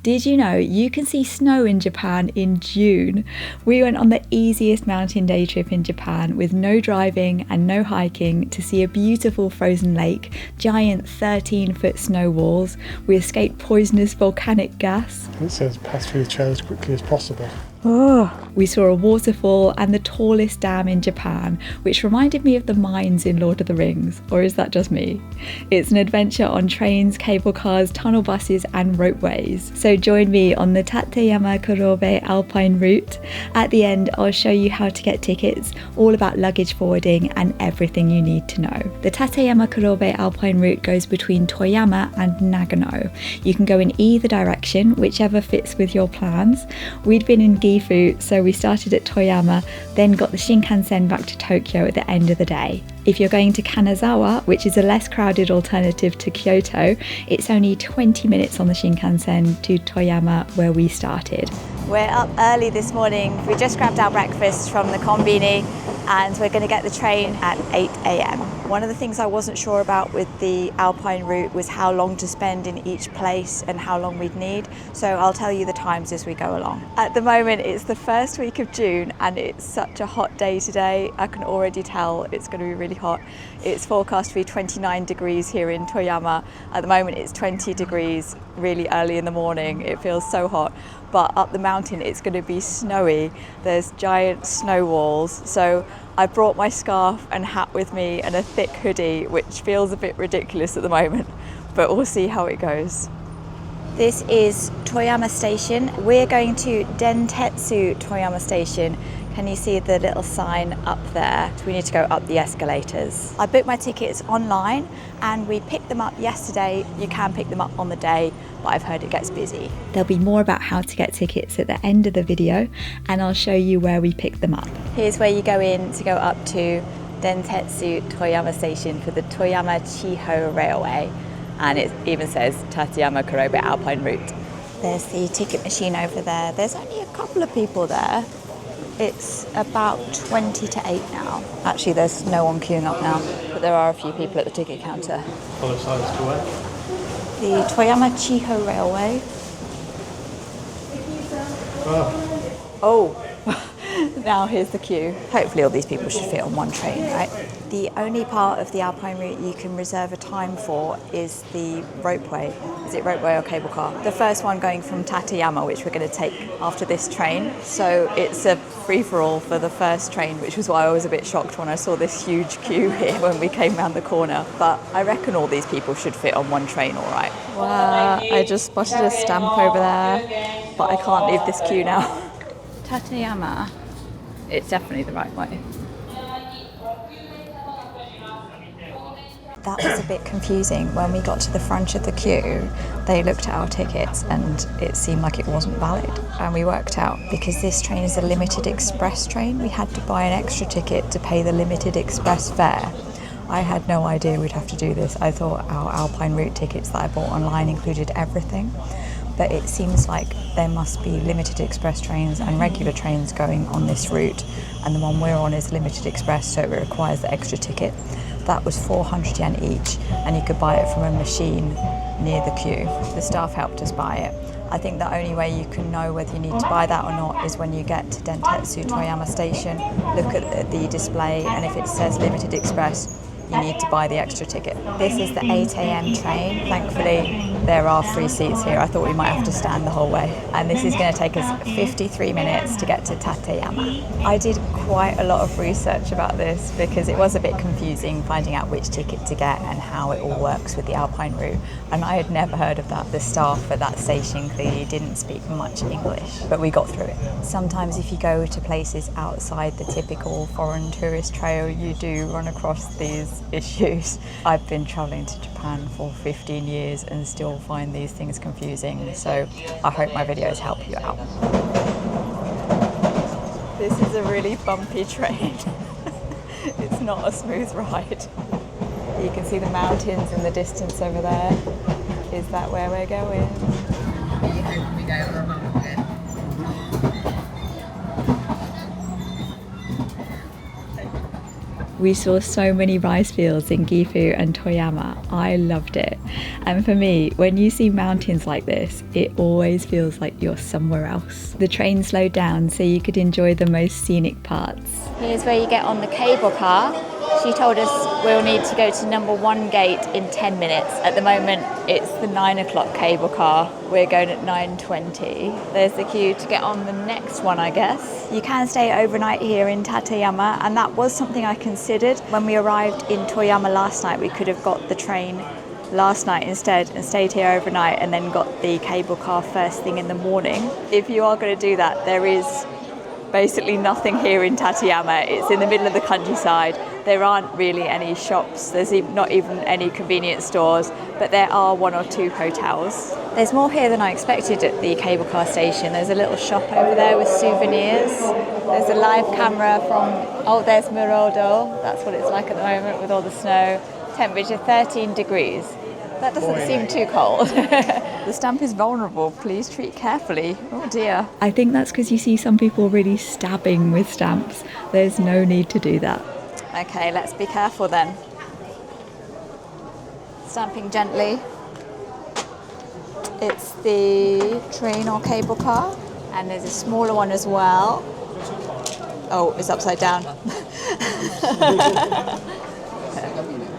Did you know you can see snow in Japan in June? We went on the easiest mountain day trip in Japan with no driving and no hiking to see a beautiful frozen lake, giant 13-foot snow walls. We escaped poisonous volcanic gas. It says pass through the trail as quickly as possible. We saw a waterfall and the tallest dam in Japan, which reminded me of the mines in Lord of the Rings. Or is that just me? It's an adventure on trains, cable cars, tunnel buses and ropeways. So join me on the Tateyama Kurobe Alpine Route. At the end, I'll show you how to get tickets, all about luggage forwarding and everything you need to know. The Tateyama Kurobe Alpine Route goes between Toyama and Nagano. You can go in either direction, whichever fits with your plans. We'd been in Gifu, so we started at Toyama, then got the shinkansen back to Tokyo at the end of the day. If you're going to Kanazawa, which is a less crowded alternative to Kyoto, it's only 20 minutes on the shinkansen to Toyama, where we started. We're up early this morning. We just grabbed our breakfast from the konbini and we're going to get the train at 8 a.m. One of the things I wasn't sure about with the Alpine route was how long to spend in each place and how long we'd need, so I'll tell you the times as we go along. At the moment it's the first week of June and it's such a hot day today. I can already tell it's going to be really hot. It's forecast to be 29 degrees here in Toyama. At the moment it's 20 degrees really early in the morning. It feels so hot. But up the mountain it's going to be snowy. There's giant snow walls, so I brought my scarf and hat with me and a thick hoodie, which feels a bit ridiculous at the moment, but we'll see how it goes. This is Toyama Station. We're going to Dentetsu Toyama Station. Can you see the little sign up there? We need to go up the escalators. I booked my tickets online and we picked them up yesterday. You can pick them up on the day, but I've heard it gets busy. There'll be more about how to get tickets at the end of the video and I'll show you where we picked them up. Here's where you go in to go up to Dentetsu Toyama Station for the Toyama Chihou Railway, and it even says Tateyama Kurobe Alpine Route. There's the ticket machine over there. There's only a couple of people there. It's about 20 to 8 now. Actually, there's no one queuing up now, but there are a few people at the ticket counter. Follow signs to where? The Toyama Chihou Railway. Oh, now here's the queue. Hopefully all these people should fit on one train, right? The only part of the Alpine route you can reserve a time for is the ropeway. Is it ropeway or cable car? The first one going from Tateyama, which we're going to take after this train. So it's a free-for-all for the first train, which was why I was a bit shocked when I saw this huge queue here when we came round the corner. But I reckon all these people should fit on one train all right. Wow, I just spotted a stamp over there, but I can't leave this queue now. Tateyama. It's definitely the right way. That was a bit confusing. When we got to the front of the queue, they looked at our tickets and it seemed like it wasn't valid. And we worked out, because this train is a limited express train, we had to buy an extra ticket to pay the limited express fare. I had no idea we'd have to do this. I thought our Alpine route tickets that I bought online included everything. But it seems like there must be limited express trains and regular trains going on this route, and the one we're on is limited express, so it requires the extra ticket. That was 400 yen each, and you could buy it from a machine near the queue. The staff helped us buy it. I think the only way you can know whether you need to buy that or not is when you get to Dentetsu Toyama Station, look at the display, and if it says limited express, you need to buy the extra ticket. This is the 8 a.m. train. Thankfully, there are free seats here. I thought we might have to stand the whole way. And this is going to take us 53 minutes to get to Tateyama. I did quite a lot of research about this because it was a bit confusing finding out which ticket to get and how it all works with the Alpine route. And I had never heard of that. The staff at that station clearly didn't speak much English, but we got through it. Sometimes if you go to places outside the typical foreign tourist trail, you do run across these issues. I've been travelling to Japan for 15 years and still find these things confusing, so I hope my videos help you out. This is a really bumpy train. It's not a smooth ride. You can see the mountains in the distance over there. Is that where we're going? We saw so many rice fields in Gifu and Toyama. I loved it. And for me, when you see mountains like this, it always feels like you're somewhere else. The train slowed down so you could enjoy the most scenic parts. Here's where you get on the cable car. She told us we'll need to go to number 1 gate in 10 minutes. At the moment, it's the 9 o'clock cable car. We're going at 9:20. There's the queue to get on the next one, I guess. You can stay overnight here in Tateyama, and that was something I considered. When we arrived in Toyama last night, we could have got the train last night instead and stayed here overnight and then got the cable car first thing in the morning. If you are going to do that, there is basically nothing here in Tateyama. It's in the middle of the countryside. There aren't really any shops. There's not even any convenience stores, but there are 1 or 2 hotels. There's more here than I expected at the cable car station. There's a little shop over there with souvenirs. There's a live camera from, there's Murodo. That's what it's like at the moment with all the snow. Temperature 13 degrees. That doesn't seem too cold. The stamp is vulnerable. Please treat carefully. Oh dear. I think that's because you see some people really stabbing with stamps. There's no need to do that. Okay, let's be careful then. Stamping gently. It's the train or cable car. And there's a smaller one as well. Oh, it's upside down.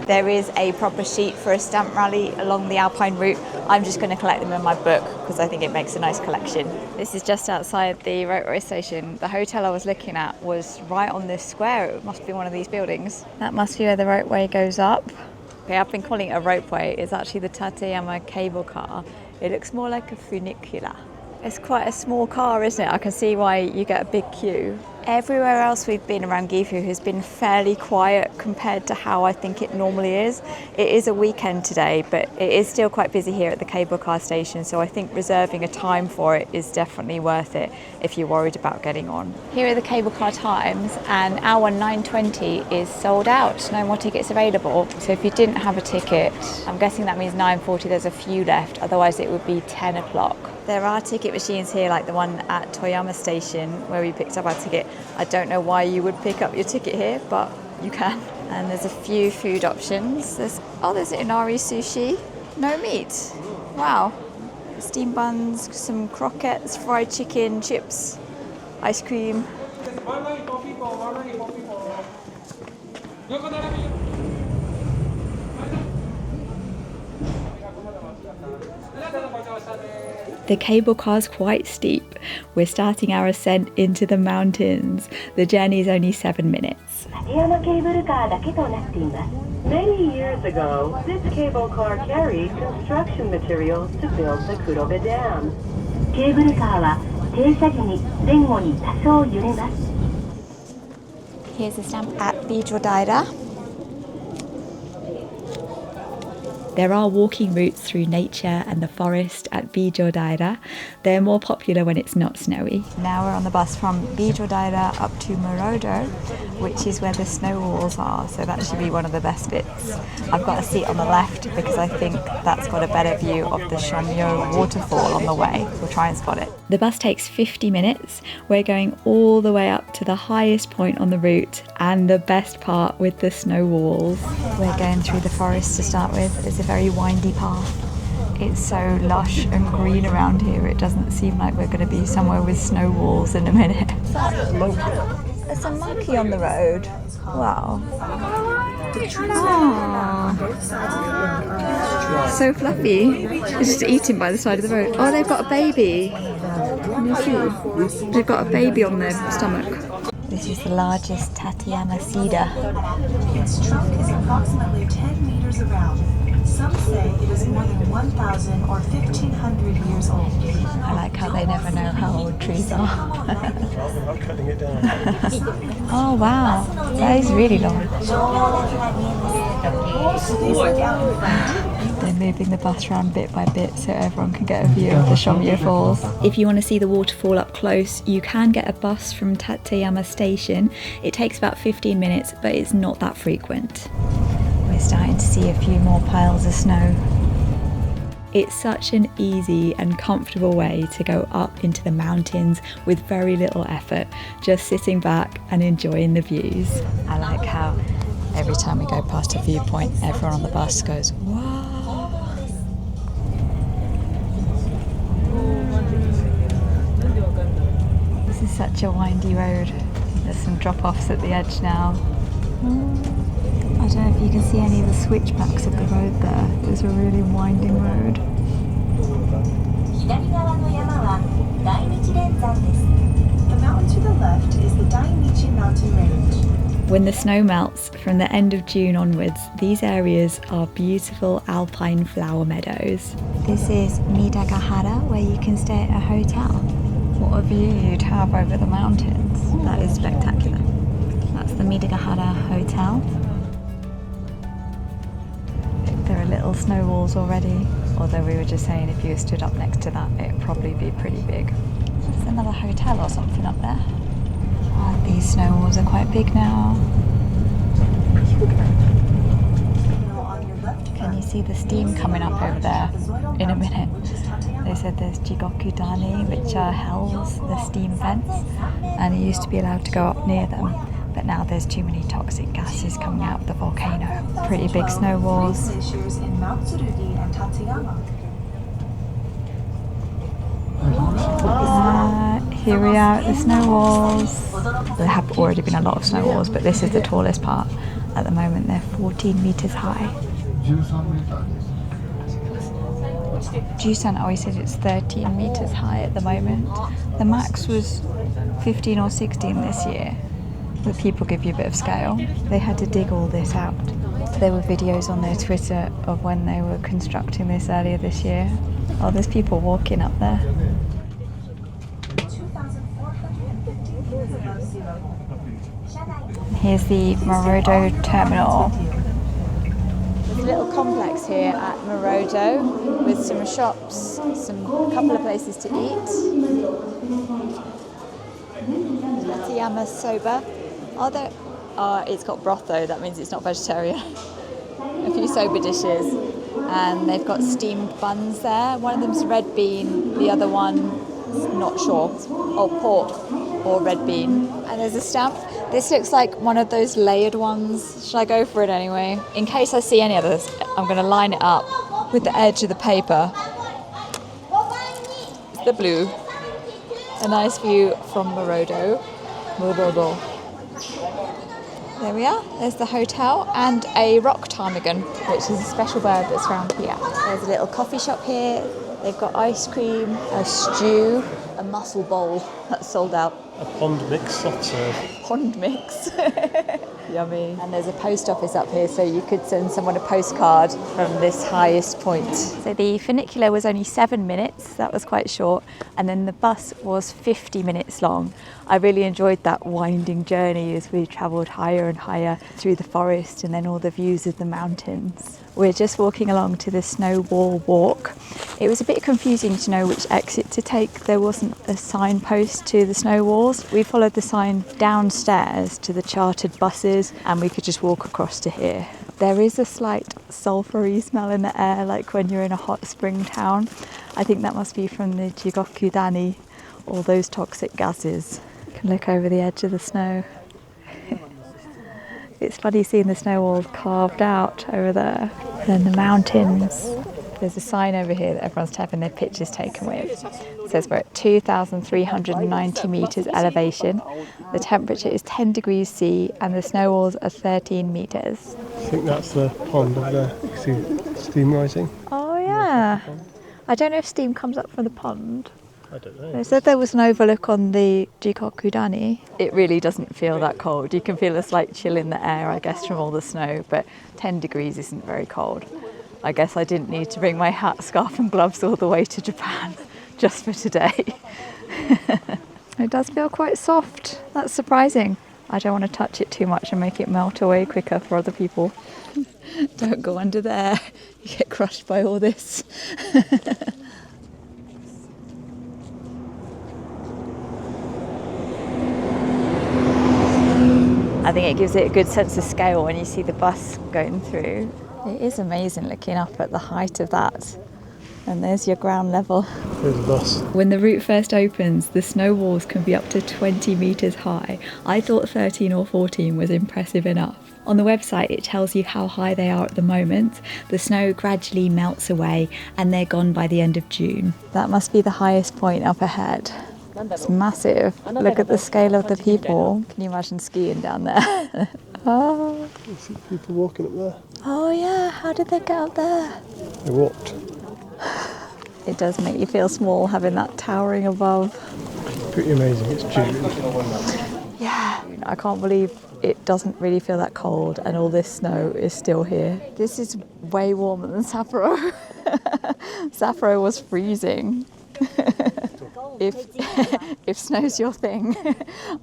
There is a proper sheet for a stamp rally along the Alpine Route. I'm just going to collect them in my book because I think it makes a nice collection. This is just outside the Ropeway station. The hotel I was looking at was right on this square. It must be one of these buildings. That must be where the Ropeway goes up. Okay, I've been calling it a Ropeway. It's actually the Tateyama Cable Car. It looks more like a funicular. It's quite a small car, isn't it? I can see why you get a big queue. Everywhere else we've been around Gifu has been fairly quiet compared to how I think it normally is. It is a weekend today, but it is still quite busy here at the cable car station, so I think reserving a time for it is definitely worth it if you're worried about getting on. Here are the cable car times, and our 9:20 is sold out. No more tickets available. So if you didn't have a ticket, I'm guessing that means 9:40 there's a few left, otherwise it would be 10 o'clock. There are ticket machines here, like the one at Toyama station where we picked up our ticket. I don't know why you would pick up your ticket here, but you can. And there's a few food options. There's inari sushi, no meat. Wow. Steamed buns, some croquettes, fried chicken, chips, ice cream. The cable car's quite steep. We're starting our ascent into the mountains. The journey is only 7 minutes. Tateyama Cable Car だけとなっています. Many years ago, this cable car carried construction materials to build the Kurobe Dam. ケーブルカーは停車時に前後に多少揺れます. Here's a stamp at Bijodaira. There are walking routes through nature and the forest at Bijodaira. They're more popular when it's not snowy. Now we're on the bus from Bijodaira up to Murodo, which is where the snow walls are, so that should be one of the best bits. I've got a seat on the left because I think that's got a better view of the Shomyo waterfall on the way. We'll try and spot it. The bus takes 50 minutes. We're going all the way up to the highest point on the route and the best part with the snow walls. We're going through the forest to start with. It's a very windy path. It's so lush and green around here, it doesn't seem like we're going to be somewhere with snow walls in a minute. There's a monkey on the road. Wow. Oh, so fluffy. It's just eating by the side of the road. Oh, they've got a baby. Can you see? They've got a baby on their stomach. This is the largest Tateyama cedar. Its trunk is approximately 10 meters around. Some say it is more than 1,000 or 1,500 years old. I like how they never know how old trees are. I'm cutting it down. Oh wow, that is really long. They're moving the bus around bit by bit so everyone can get a view of the Shomyo Falls. If you want to see the waterfall up close, you can get a bus from Tateyama station. It takes about 15 minutes, but it's not that frequent. We're starting to see a few more piles of snow. It's such an easy and comfortable way to go up into the mountains with very little effort, just sitting back and enjoying the views. I like how Every time we go past a viewpoint, everyone on the bus goes, wow. This is such a windy road. There's some drop-offs at the edge now. I don't know if you can see any of the switchbacks of the road there. It's a really winding road. The mountain to the left is the Daimichi mountain range. When the snow melts from the end of June onwards, these areas are beautiful alpine flower meadows. This is Midagahara, where you can stay at a hotel. What a view you'd have over the mountains. That is spectacular. That's the Midagahara Hotel. There are little snow walls already, although we were just saying if you stood up next to that, it'd probably be pretty big. There's another hotel or something up there. These snow walls are quite big now. Can you see the steam coming up over there in a minute? They said there's Jigoku Dani, which are hells, the steam vents, and you used to be allowed to go up near them, but now there's too many toxic gases coming out of the volcano. Pretty big snow walls. Here we are at the snow walls. There have already been a lot of snow walls, but this is the tallest part. At the moment they're 14 meters high. Jusan always says it's 13 meters high at the moment. The max was 15 or 16 this year. The people give you a bit of scale. They had to dig all this out. There were videos on their Twitter of when they were constructing this earlier this year. Oh, there's people walking up there. Here's the Murodo terminal. There's a little complex here at Murodo with some shops, a couple of places to eat. Tateyama soba. It's got broth though, that means it's not vegetarian. A few soba dishes, and they've got steamed buns there. One of them's red bean, the other one, not sure, or pork or red bean. And there's a stamp. This looks like one of those layered ones. Should I go for it anyway? In case I see any others, I'm going to line it up with the edge of the paper. The blue. A nice view from Murodo. There we are. There's the hotel and a rock ptarmigan, which is a special bird that's around here. There's a little coffee shop here. They've got ice cream, a stew, a mussel bowl that's sold out. A pond mix soft serve. Pond mix. Yummy. And there's a post office up here, so you could send someone a postcard from this highest point. So the funicular was only 7 minutes, that was quite short, and then the bus was 50 minutes long. I really enjoyed that winding journey as we travelled higher and higher through the forest and then all the views of the mountains. We're just walking along to the snow wall walk. It was a bit confusing to know which exit to take. There wasn't a signpost to the snow walls. We followed the sign downstairs to the chartered buses and we could just walk across to here. There is a slight sulphury smell in the air, like when you're in a hot spring town. I think that must be from the Jigoku Dani, all those toxic gases. You can look over the edge of the snow. It's funny seeing the snow walls carved out over there. Then the mountains. There's a sign over here that everyone's having their pictures taken with. It says we're at 2,390 metres elevation. The temperature is 10 degrees C and the snow walls are 13 metres. I think that's the pond over there. You can see steam rising. Oh yeah. I don't know if steam comes up from the pond. I don't know. They said there was an overlook on the Jigoku Dani. It really doesn't feel that cold. You can feel a slight chill in the air, I guess, from all the snow, but 10 degrees isn't very cold. I guess I didn't need to bring my hat, scarf and gloves all the way to Japan just for today. It does feel quite soft. That's surprising. I don't want to touch it too much and make it melt away quicker for other people. Don't go under there. You get crushed by all this. I think it gives it a good sense of scale when you see the bus going through. It is amazing looking up at the height of that. And there's your ground level. There's the bus. When the route first opens, the snow walls can be up to 20 metres high. I thought 13 or 14 was impressive enough. On the website it tells you how high they are at the moment. The snow gradually melts away and they're gone by the end of June. That must be the highest point up ahead. It's massive. Look at the scale of the people. Can you imagine skiing down there? Oh. You see people walking up there. Oh yeah, how did they get up there? They walked. It does make you feel small having that towering above. Pretty amazing, it's June. Yeah, I can't believe it doesn't really feel that cold and all this snow is still here. This is way warmer than Sapporo. Sapporo was freezing. If snow's your thing,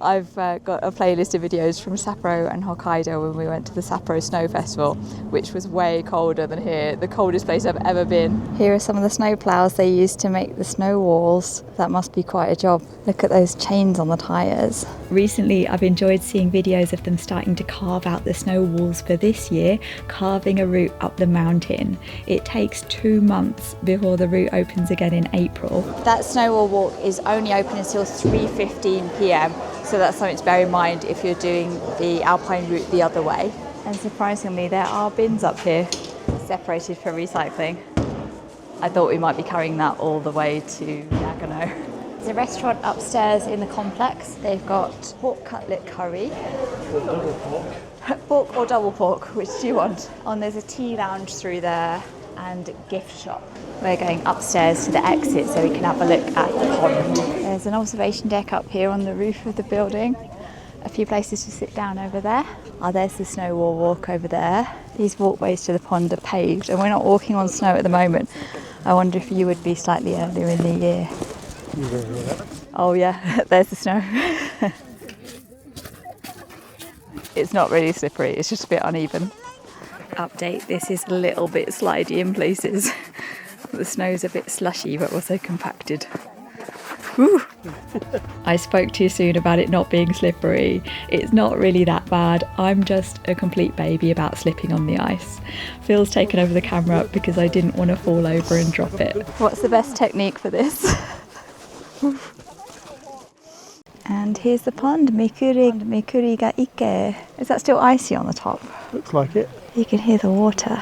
I've got a playlist of videos from Sapporo and Hokkaido when we went to the Sapporo Snow Festival, which was way colder than here, the coldest place I've ever been. Here are some of the snow plows they used to make the snow walls. That must be quite a job. Look at those chains on the tyres. Recently I've enjoyed seeing videos of them starting to carve out the snow walls for this year, carving a route up the mountain. It takes 2 months before the route opens again in April. That snow wall walk is only open until 3:15 p.m, so that's something to bear in mind if you're doing the Alpine route the other way. And surprisingly there are bins up here separated for recycling. I thought we might be carrying that all the way to Nagano. There's a restaurant upstairs in the complex. They've got pork cutlet curry. Pork or double pork, which do you want? And there's a tea lounge through there and gift shop. We're going upstairs to the exit so we can have a look at the pond. There's an observation deck up here on the roof of the building. A few places to sit down over there. Oh, there's the snow wall walk over there. These walkways to the pond are paved and we're not walking on snow at the moment. I wonder if you would be slightly earlier in the year. Oh yeah, there's the snow. It's not really slippery, it's just a bit uneven. Update, this is a little bit slidey in places. The snow's a bit slushy but also compacted. Woo. I spoke too soon about it not being slippery. It's not really that bad. I'm just a complete baby about slipping on the ice. Phil's taken over the camera because I didn't want to fall over and drop it. What's the best technique for this? And here's the pond, Mikuri ga Ike. Is that still icy on the top? Looks like it. You can hear the water.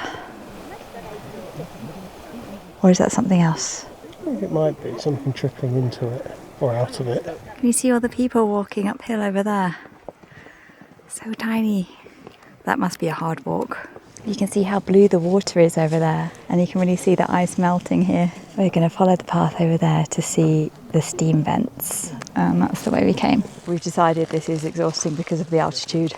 Or is that something else? I think it might be something trickling into it, or out of it. Can you see all the people walking uphill over there? So tiny. That must be a hard walk. You can see how blue the water is over there, and you can really see the ice melting here. We're going to follow the path over there to see the steam vents, and that's the way we came. We've decided this is exhausting because of the altitude,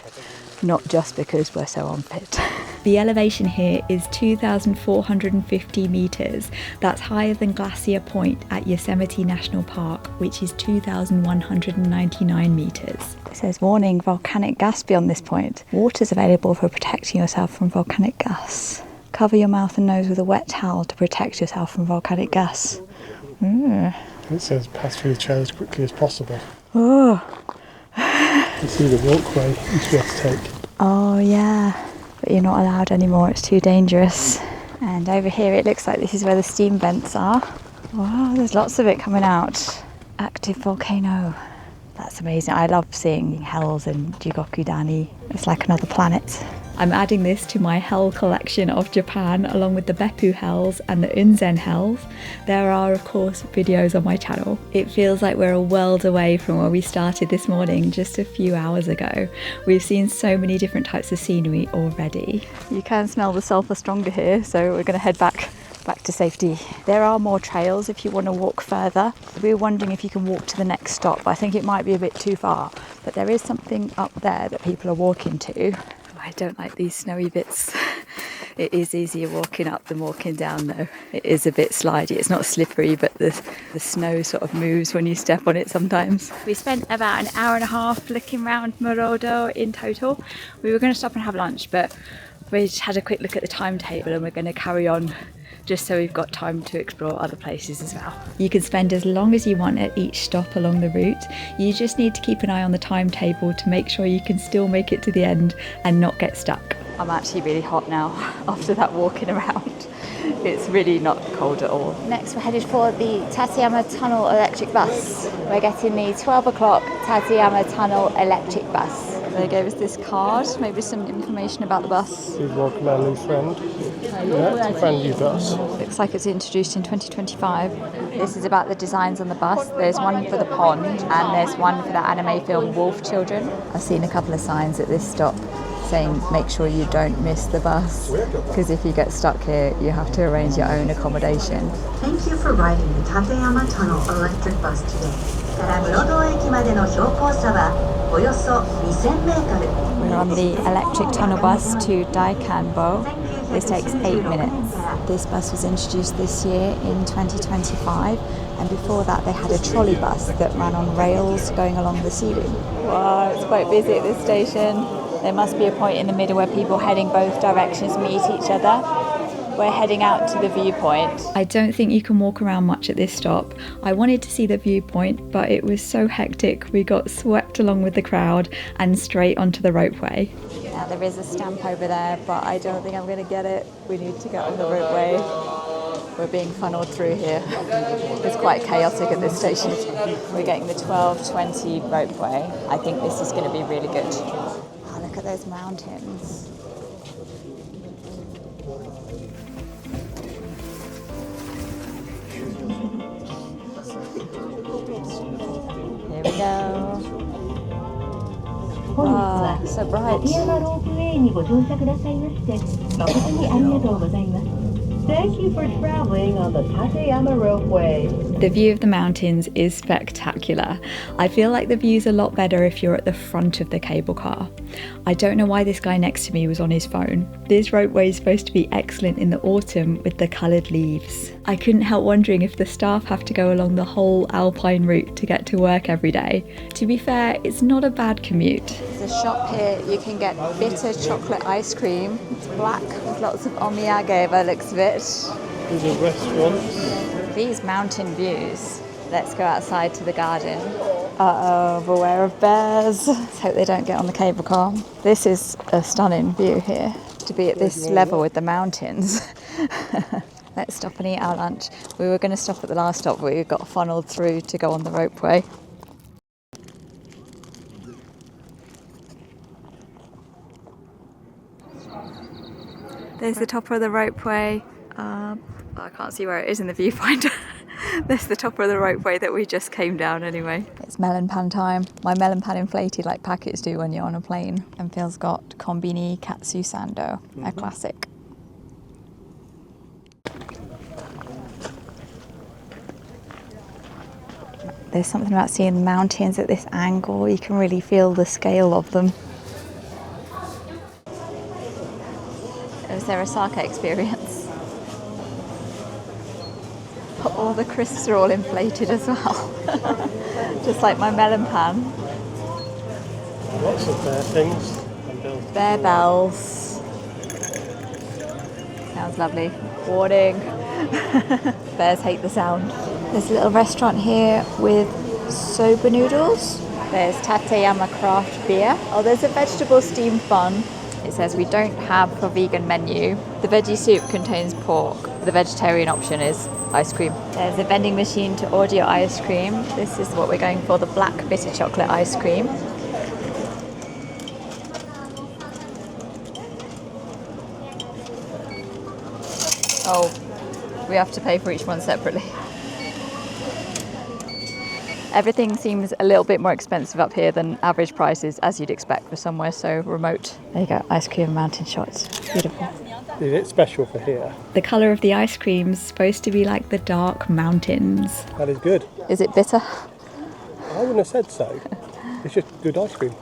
not just because we're so unfit. The elevation here is 2,450 metres. That's higher than Glacier Point at Yosemite National Park, which is 2,199 metres. It says, warning, volcanic gas beyond this point. Water's available for protecting yourself from volcanic gas. Cover your mouth and nose with a wet towel to protect yourself from volcanic gas. It says pass through the chair as quickly as possible. Oh. You see the walkway you should be able to take. Oh yeah, but you're not allowed anymore, it's too dangerous. And over here it looks like this is where the steam vents are. Wow, there's lots of it coming out. Active volcano. That's amazing. I love seeing hells and Jigokudani. It's like another planet. I'm adding this to my hell collection of Japan along with the Beppu hells and the Unzen hells. There are of course videos on my channel. It feels like we're a world away from where we started this morning just a few hours ago. We've seen so many different types of scenery already. You can smell the sulphur stronger here, so we're going to head back to safety. There are more trails if you want to walk further. We're wondering if you can walk to the next stop. I think it might be a bit too far, but there is something up there that people are walking to. I don't like these snowy bits. It is easier walking up than walking down though. It is a bit slidey. It's not slippery, but the snow sort of moves when you step on it sometimes. We spent about an hour and a half looking around Murodo in total. We were going to stop and have lunch, but we just had a quick look at the timetable and we're going to carry on just so we've got time to explore other places as well. You can spend as long as you want at each stop along the route. You just need to keep an eye on the timetable to make sure you can still make it to the end and not get stuck. I'm actually really hot now after that walking around. It's really not cold at all. Next we're headed for the Tateyama Tunnel electric bus. We're getting the 12 o'clock Tateyama Tunnel electric bus. They gave us this card, maybe some information about the bus. Please welcome our new friend. Yeah, it's a brand new bus. Looks like it's introduced in 2025. This is about the designs on the bus. There's one for the pond and there's one for the anime film Wolf Children. I've seen a couple of signs at this stop saying make sure you don't miss the bus, because if you get stuck here you have to arrange your own accommodation. Thank you for riding the Tateyama Tunnel electric bus today. から室戸駅までの標高差はおよそ2000メートル。 We're on the electric tunnel bus to Daikanbo. This takes 8 minutes. This bus was introduced this year in 2025, and before that they had a trolley bus that ran on rails going along the ceiling. Wow, it's quite busy at this station. There must be a point in the middle where people heading both directions meet each other. We're heading out to the viewpoint. I don't think you can walk around much at this stop. I wanted to see the viewpoint, but it was so hectic we got swept along with the crowd and straight onto the ropeway. Now there is a stamp over there, but I don't think I'm going to get it. We need to get on the ropeway. We're being funneled through here. It's quite chaotic at this station. We're getting the 12:20 ropeway. I think this is going to be really good. Oh, look at those mountains. Here we go. Wow, so bright. Tateyama Ropeway にご乗車くださいまして誠にありがとうございます。Thank you for traveling on the Tateyama Ropeway. The view of the mountains is spectacular. I feel like the view's a lot better if you're at the front of the cable car. I don't know why this guy next to me was on his phone. This ropeway is supposed to be excellent in the autumn with the coloured leaves. I couldn't help wondering if the staff have to go along the whole Alpine route to get to work every day. To be fair, it's not a bad commute. There's a shop here, you can get bitter chocolate ice cream. It's black with lots of omiyage by the looks of it. These are restaurants. These mountain views. Let's go outside to the garden. Uh-oh, beware of bears. Let's hope they don't get on the cable car. This is a stunning view here. To be at this level with the mountains. Let's stop and eat our lunch. We were going to stop at the last stop, but we got funneled through to go on the ropeway. There's the top of the ropeway. I can't see where it is in the viewfinder. There's the top of the ropeway that we just came down anyway. It's melon pan time. My melon pan inflated like packets do when you're on a plane. And Phil's got Konbini Katsu Sando, a classic. There's something about seeing the mountains at this angle. You can really feel the scale of them. Was there a sake experience? All the crisps are all inflated as well. Just like my melon pan. Lots of bear things. Bear bells. Sounds lovely. Warning. Bears hate the sound. There's a little restaurant here with soba noodles. There's Tateyama craft beer. Oh, there's a vegetable steamed bun. It says we don't have a vegan menu. The veggie soup contains pork. The vegetarian option is ice cream. There's a vending machine to order your ice cream. This is what we're going for, the black bitter chocolate ice cream. Oh, we have to pay for each one separately. Everything seems a little bit more expensive up here than average prices, as you'd expect for somewhere so remote. There you go, ice cream mountain shots. Beautiful. Is it special for here? The colour of the ice cream's supposed to be like the dark mountains. That is good. Is it bitter? I wouldn't have said so. It's just good ice cream.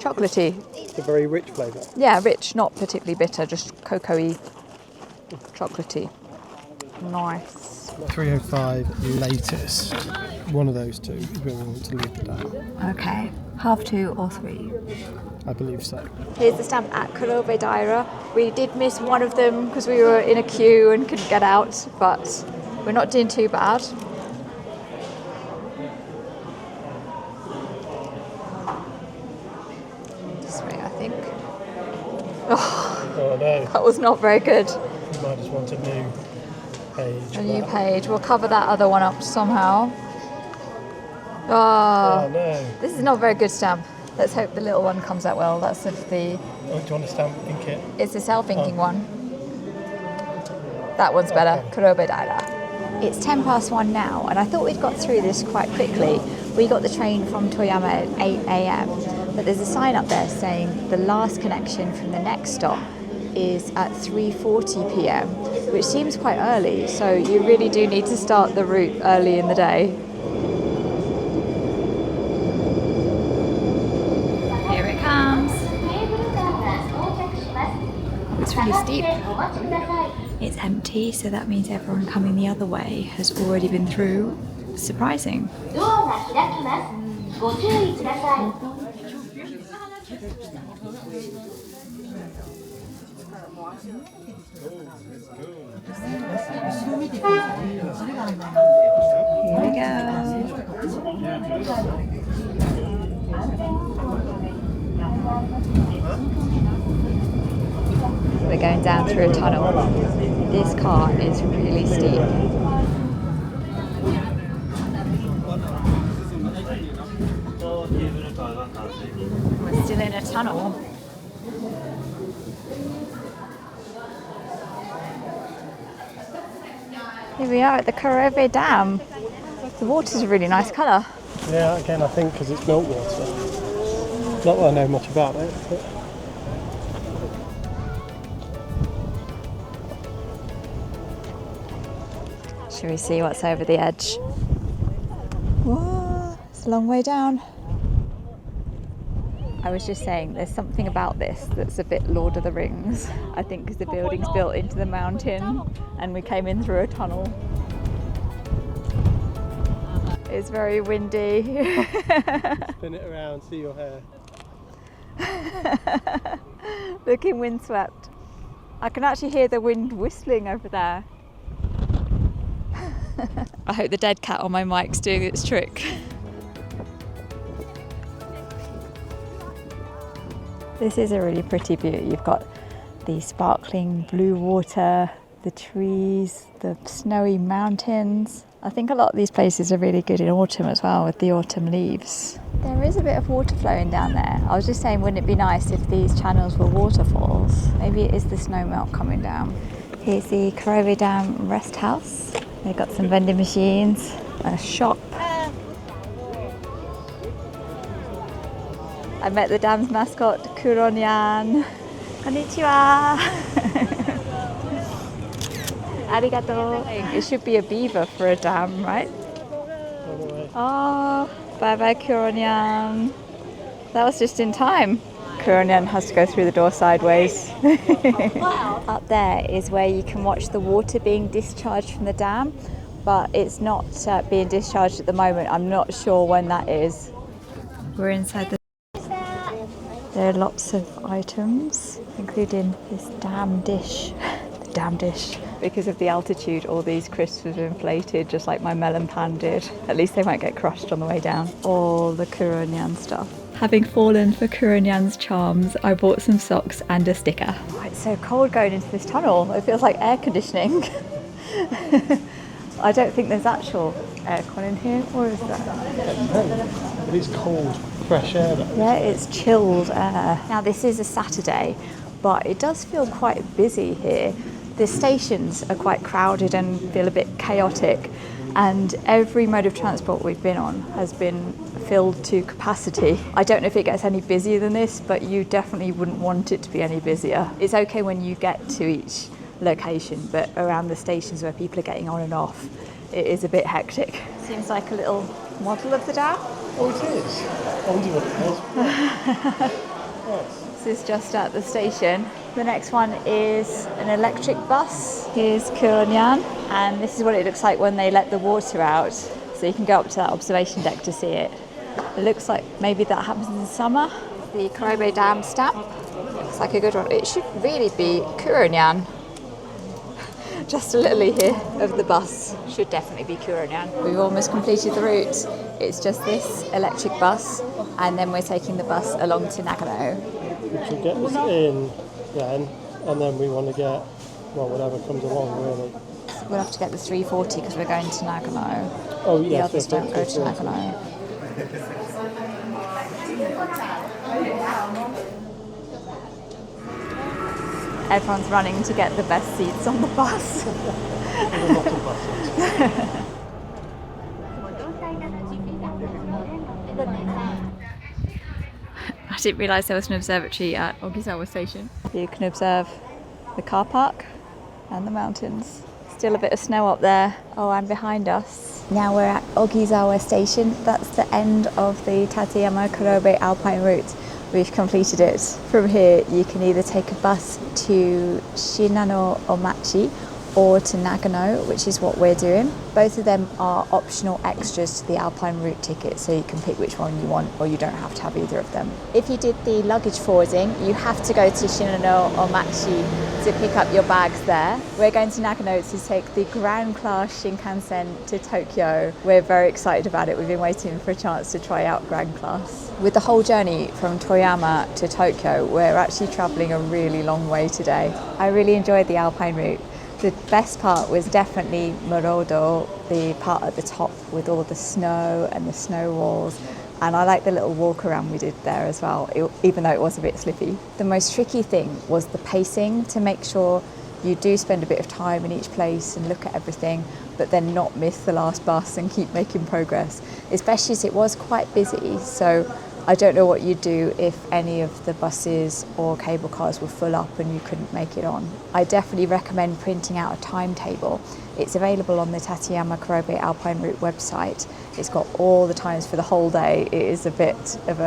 Chocolatey. It's a very rich flavour. Yeah, rich, not particularly bitter, just cocoa-y, chocolatey. Nice. 3:05 latest. One of those two is where we want to leave it at. Okay, 2:30 or 3. I believe so. Here's the stamp at Kurobedaira. We did miss one of them because we were in a queue and couldn't get out, but we're not doing too bad. This way, I think. Oh no. That was not very good. You might just want a new page. A new page. We'll cover that other one up somehow. Oh, Oh no. this is not a very good stamp. Let's hope the little one comes out well. That's if the... Oh, do you want to stamp ink it? It's the self-inking one. That one's better. Kurobedaira. It's 1:10 now, and I thought we'd got through this quite quickly. We got the train from Toyama at 8 a.m, but there's a sign up there saying the last connection from the next stop is at 3:40 p.m, which seems quite early, so you really do need to start the route early in the day. Here it comes. It's really steep. It's empty, so that means everyone coming the other way has already been through. Surprising. Here we go. We're going down through a tunnel. This car is really steep. We're still in a tunnel. Here we are at the Kurobe Dam. The water's a really nice colour. Yeah, again, I think because it's meltwater. Not that I know much about it, but... Shall we see what's over the edge? Whoa, it's a long way down. I was just saying, there's something about this that's a bit Lord of the Rings. I think because the building's built into the mountain and we came in through a tunnel. It's very windy. Spin it around, see your hair. Looking windswept. I can actually hear the wind whistling over there. I hope the dead cat on my mic's doing its trick. This is a really pretty view. You've got the sparkling blue water, the trees, the snowy mountains. I think a lot of these places are really good in autumn as well, with the autumn leaves. There is a bit of water flowing down there. I was just saying, wouldn't it be nice if these channels were waterfalls? Maybe it is the snow melt coming down. Here's the Kurobe Dam rest house. They've got some vending machines, a shop. I met the dam's mascot, Kuronyan. Konnichiwa. Arigato. It should be a beaver for a dam, right? Oh, bye bye Kuronyan. That was just in time. Kuronyan has to go through the door sideways. Up there is where you can watch the water being discharged from the dam, but it's not being discharged at the moment. I'm not sure when that is. We're inside the... There are lots of items, including this dam dish. The dam dish. Because of the altitude, all these crisps are inflated, just like my melon pan did. At least they won't get crushed on the way down. All the Kuronyan stuff. Having fallen for Kuronyan's charms, I bought some socks and a sticker. Oh, it's so cold going into this tunnel. It feels like air conditioning. I don't think there's actual aircon in here, or is there? It is cold, fresh air though. Yeah, it's chilled air. Now this is a Saturday, but it does feel quite busy here. The stations are quite crowded and feel a bit chaotic, and every mode of transport we've been on has been filled to capacity. I don't know if it gets any busier than this, but you definitely wouldn't want it to be any busier. It's okay when you get to each location, but around the stations where people are getting on and off, it is a bit hectic. Seems like a little model of the dam. Oh, it is. I wonder what it is. Yes. This is just at the station. The next one is an electric bus. Here's Kuronyan, and this is what it looks like when they let the water out. So you can go up to that observation deck to see it. It looks like maybe that happens in summer. The Kurobe Dam stamp. Looks like a good one. It should really be Kuronyan. Just a little here of the bus. Should definitely be Kuronyan. We've almost completed the route. It's just this electric bus, and then we're taking the bus along to Nagano. Which will get us in then, and then we want to get, well, whatever comes along really. We'll have to get the 340 because we're going to Nagano. Oh yeah, the others don't go to Nagano. Everyone's running to get the best seats on the bus. There's a lot of buses. I didn't realise there was an observatory at Ogizawa station. You can observe the car park and the mountains. Still a bit of snow up there. Oh, and behind us. Now we're at Ogizawa station. That's the end of the Tateyama Kurobe Alpine Route. We've completed it. From here, you can either take a bus to Shinano Omachi or to Nagano, which is what we're doing. Both of them are optional extras to the Alpine Route ticket, so you can pick which one you want, or you don't have to have either of them. If you did the luggage forwarding, you have to go to Shinano Omachi to pick up your bags there. We're going to Nagano to take the ground class shinkansen to Tokyo. We're very excited about it. We've been waiting for a chance to try out ground class. With the whole journey from Toyama to Tokyo, we're actually travelling a really long way today. I really enjoyed the Alpine Route. The best part was definitely Murodo, the part at the top with all the snow and the snow walls. And I like the little walk around we did there as well, even though it was a bit slippy. The most tricky thing was the pacing, to make sure you do spend a bit of time in each place and look at everything, but then not miss the last bus and keep making progress, especially as it was quite busy. So I don't know what you'd do if any of the buses or cable cars were full up and you couldn't make it on. I definitely recommend printing out a timetable. It's available on the Tateyama Kurobe Alpine Route website. It's got all the times for the whole day. It is a bit of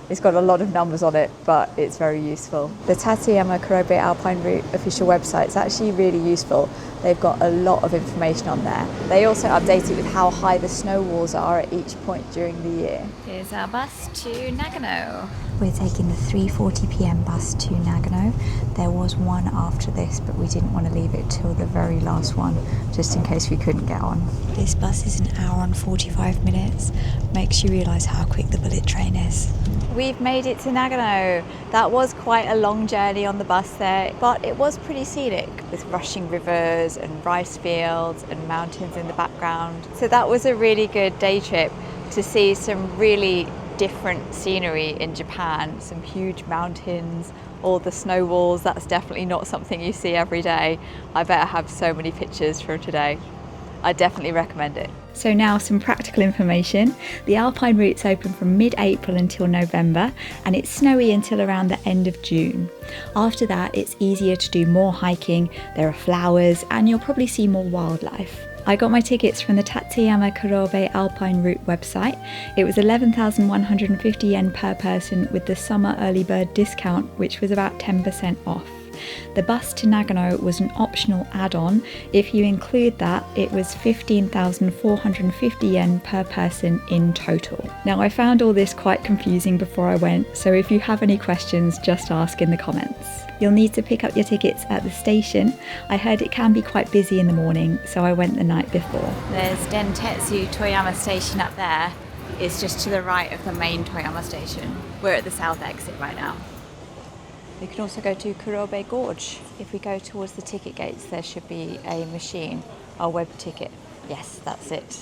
it's got a lot of numbers on it, but it's very useful. The Tateyama Kurobe Alpine Route official website is actually really useful. They've got a lot of information on there. They also update it with how high the snow walls are at each point during the year. Here's our bus to Nagano. We're taking the 3:40 p.m. bus to Nagano. There was one after this, but we didn't want to leave it till the very last one, just in case we couldn't get on. This bus is an hour and 45 minutes. Makes you realise how quick the bullet train is. We've made it to Nagano. That was quite a long journey on the bus there, but it was pretty scenic with rushing rivers and rice fields and mountains in the background. So that was a really good day trip to see some really different scenery in Japan, some huge mountains, all the snow walls. That's definitely not something you see every day. I better have so many pictures for today. I definitely recommend it. So now some practical information. The Alpine Route's open from mid-April until November, and it's snowy until around the end of June. After that, it's easier to do more hiking, there are flowers, and you'll probably see more wildlife. I got my tickets from the Tateyama Kurobe Alpine Route website. It was 11,150 yen per person with the summer early bird discount, which was about 10% off. The bus to Nagano was an optional add-on. If you include that, it was 15,450 yen per person in total. Now, I found all this quite confusing before I went, so if you have any questions, just ask in the comments. You'll need to pick up your tickets at the station. I heard it can be quite busy in the morning, so I went the night before. There's Dentetsu Toyama station up there. It's just to the right of the main Toyama station. We're at the south exit right now. We can also go to Kurobe Gorge. If we go towards the ticket gates, there should be a machine, our web ticket. Yes, that's it.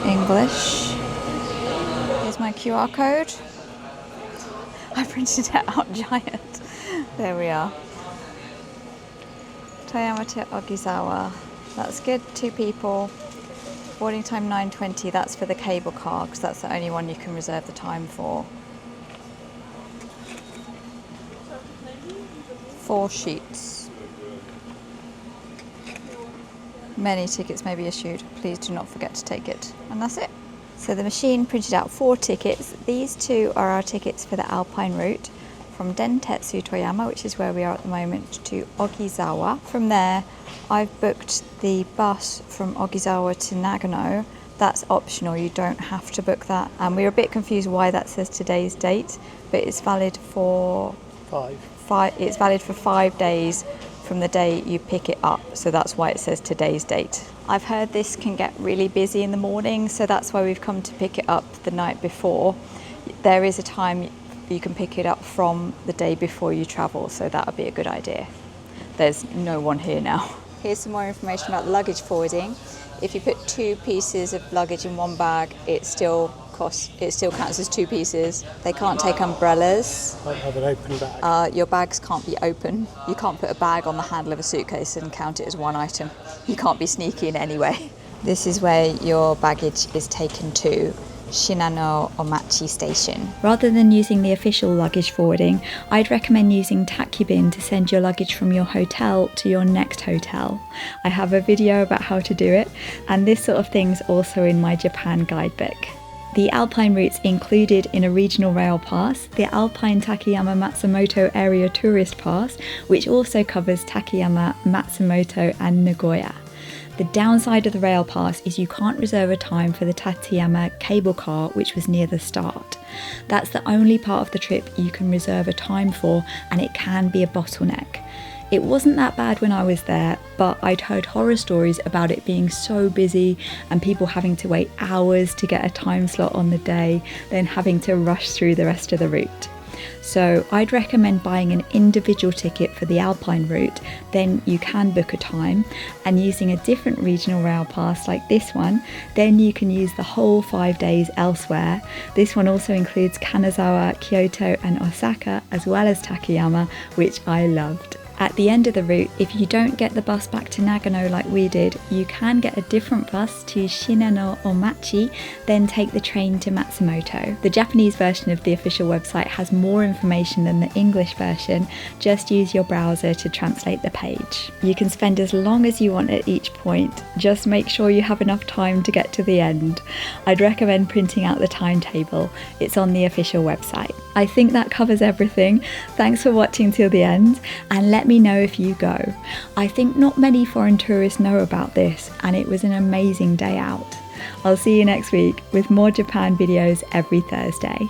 English. Here's my QR code. I printed it out giant. There we are. Toyama to Ogizawa. That's good, 2 people. Boarding time 9:20, that's for the cable car, because that's the only one you can reserve the time for. 4 sheets. Many tickets may be issued. Please do not forget to take it. And that's it. So the machine printed out 4 tickets. These 2 are our tickets for the Alpine Route from Dentetsu Toyama, which is where we are at the moment, to Ogizawa. From there, I've booked the bus from Ogizawa to Nagano. That's optional, you don't have to book that. And we were a bit confused why that says today's date, but it's valid for 5 days from the day you pick it up, so that's why it says today's date. I've heard this can get really busy in the morning, so that's why we've come to pick it up the night before. There is a time you can pick it up from the day before you travel, so that would be a good idea. There's no one here now. Here's some more information about luggage forwarding. If you put 2 pieces of luggage in one bag, it still course, it still counts as 2 pieces. They can't take umbrellas. Can't have an open bag. Your bags can't be open. You can't put a bag on the handle of a suitcase and count it as 1 item. You can't be sneaky in any way. This is where your baggage is taken to, Shinano Omachi Station. Rather than using the official luggage forwarding, I'd recommend using Takibin to send your luggage from your hotel to your next hotel. I have a video about how to do it, and this sort of thing's also in my Japan guidebook. The Alpine routes included in a regional rail pass, the Alpine Tateyama Matsumoto Area Tourist Pass, which also covers Tateyama, Matsumoto and Nagoya. The downside of the rail pass is you can't reserve a time for the Tateyama Cable Car, which was near the start. That's the only part of the trip you can reserve a time for, and it can be a bottleneck. It wasn't that bad when I was there, but I'd heard horror stories about it being so busy and people having to wait hours to get a time slot on the day, then having to rush through the rest of the route. So I'd recommend buying an individual ticket for the Alpine route, then you can book a time, and using a different regional rail pass like this one, then you can use the whole 5 days elsewhere. This one also includes Kanazawa, Kyoto and Osaka, as well as Takayama, which I loved. At the end of the route, if you don't get the bus back to Nagano like we did, you can get a different bus to Shinano Omachi, then take the train to Matsumoto. The Japanese version of the official website has more information than the English version, just use your browser to translate the page. You can spend as long as you want at each point, just make sure you have enough time to get to the end. I'd recommend printing out the timetable, it's on the official website. I think that covers everything. Thanks for watching till the end, and let me know if you go. I think not many foreign tourists know about this, and it was an amazing day out. I'll see you next week with more Japan videos every Thursday.